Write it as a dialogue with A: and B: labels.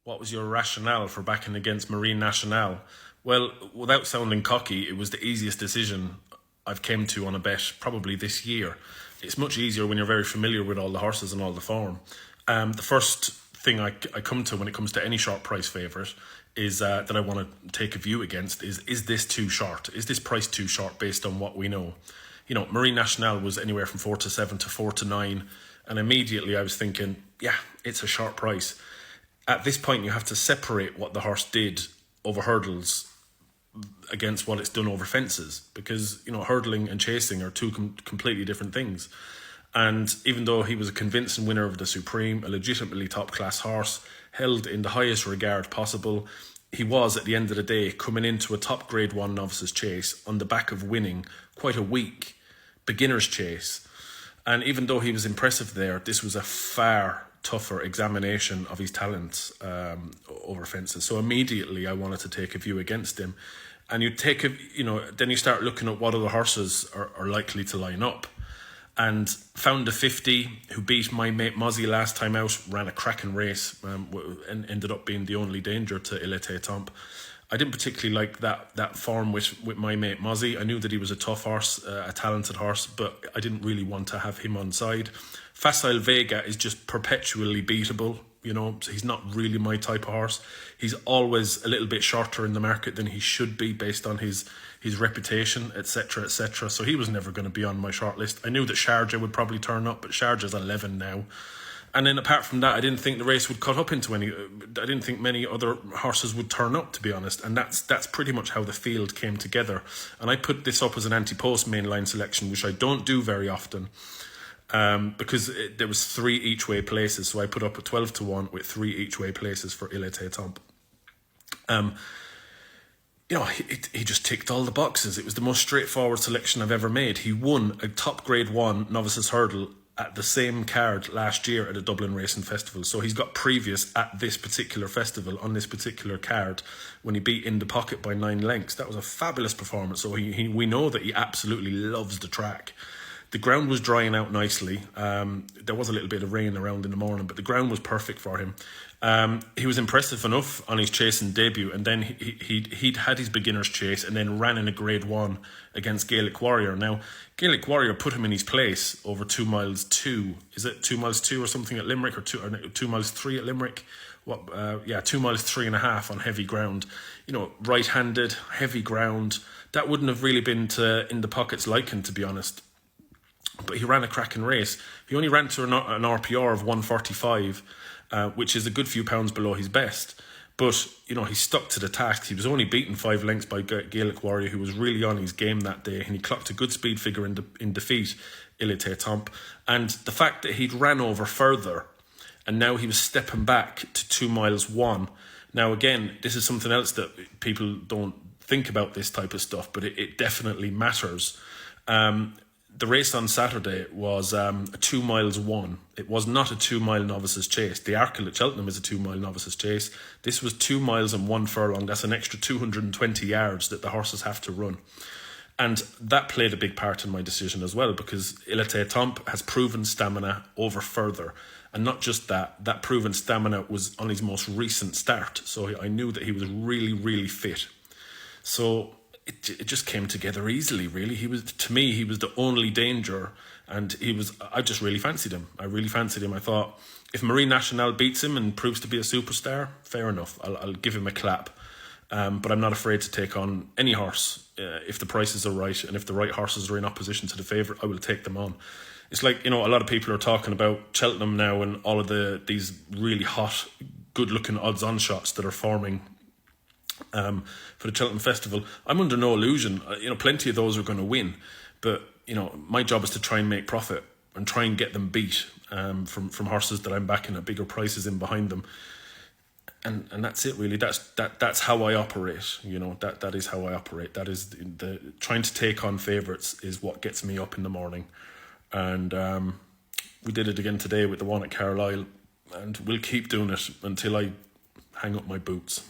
A: What was your rationale for backing against Marine Nationale? Well, without sounding cocky, it was the easiest decision I've came to on a bet probably this year. It's much easier when you're very familiar with all the horses and all the form. The first thing I come to when it comes to any short price favourite is that I want to take a view against is this too short? Is this price too short based on what we know? You know, Marine Nationale was anywhere from 4 to 7 to 4 to 9, and immediately I was thinking, yeah, it's a short price. At this point, you have to separate what the horse did over hurdles against what it's done over fences, because you know hurdling and chasing are two completely different things. And even though he was a convincing winner of the Supreme, a legitimately top class horse, held in the highest regard possible, he was at the end of the day coming into a top grade 1 novices chase on the back of winning quite a weak beginner's chase. And even though he was impressive there, this was a far tougher examination of his talents over fences. So immediately I wanted to take a view against him. And then you start looking at what other horses are likely to line up. And found a 50 who beat my mate Mozzie last time out, ran a cracking race, and ended up being the only danger to Il Était Temps. I didn't particularly like that form with my mate Mozzie. I knew that he was a tough horse, a talented horse, but I didn't really want to have him on side. Facile Vega is just perpetually beatable. You know, he's not really my type of horse. He's always a little bit shorter in the market than he should be based on his reputation, etc., etc. So he was never going to be on my short list. I knew that Sharjah would probably turn up, but Sharjah's 11 now. And then apart from that, I didn't think the race would cut up into any. I didn't think many other horses would turn up, to be honest. And that's pretty much how the field came together. And I put this up as an anti-post mainline selection, which I don't do very often. Because there was 3 each-way places, so I put up a 12 to 1 with 3 each-way places for Il Était Temps. He just ticked all the boxes. It was the most straightforward selection I've ever made. He won a top grade 1 novices hurdle at the same card last year at a Dublin Racing Festival. So he's got previous at this particular festival on this particular card when he beat In the Pocket by 9 lengths. That was a fabulous performance. So we know that he absolutely loves the track. The ground was drying out nicely. There was a little bit of rain around in the morning, but the ground was perfect for him. He was impressive enough on his chasing debut, and then he'd had his beginner's chase and then ran in a grade 1 against Gaelic Warrior. Now, Gaelic Warrior put him in his place over 2 miles 2. Is it 2 miles 2 or something at Limerick, or 2 miles 3 at Limerick? 2 miles 3.5 on heavy ground. You know, right-handed, heavy ground. That wouldn't have really been to In the Pocket's liking, to be honest. But he ran a cracking race. He only ran to an RPR of 145, which is a good few pounds below his best. But, you know, he stuck to the task. He was only beaten 5 lengths by Gaelic Warrior, who was really on his game that day, and he clocked a good speed figure in defeat, Il Était Temps. And the fact that he'd ran over further, and now he was stepping back to 2 miles 1. Now, again, this is something else that people don't think about this type of stuff, but it definitely matters. The race on Saturday was a 2 miles 1. It was not a 2 mile novices chase. The Arkle at Cheltenham is a 2 mile novices chase. This was 2 miles and 1 furlong. That's an extra 220 yards that the horses have to run. And that played a big part in my decision as well, because Il Était Temps has proven stamina over further. And not just that proven stamina was on his most recent start. So I knew that he was really, really fit. So it just came together easily, really. He was the only danger, and I just really fancied him. I thought, if Marine Nationale beats him and proves to be a superstar, fair enough. I'll give him a clap. But I'm not afraid to take on any horse if the prices are right, and if the right horses are in opposition to the favourite, I will take them on. It's like, you know, a lot of people are talking about Cheltenham now and all of these really hot, good-looking odds-on shots that are forming for the Cheltenham Festival. I'm under no illusion. You know, plenty of those are going to win, but you know, my job is to try and make profit and try and get them beat from horses that I'm backing at bigger prices in behind them. And that's it, really. That's how I operate. You know, that is how I operate. That is the trying to take on favourites is what gets me up in the morning. And we did it again today with the one at Carlisle, and we'll keep doing it until I hang up my boots.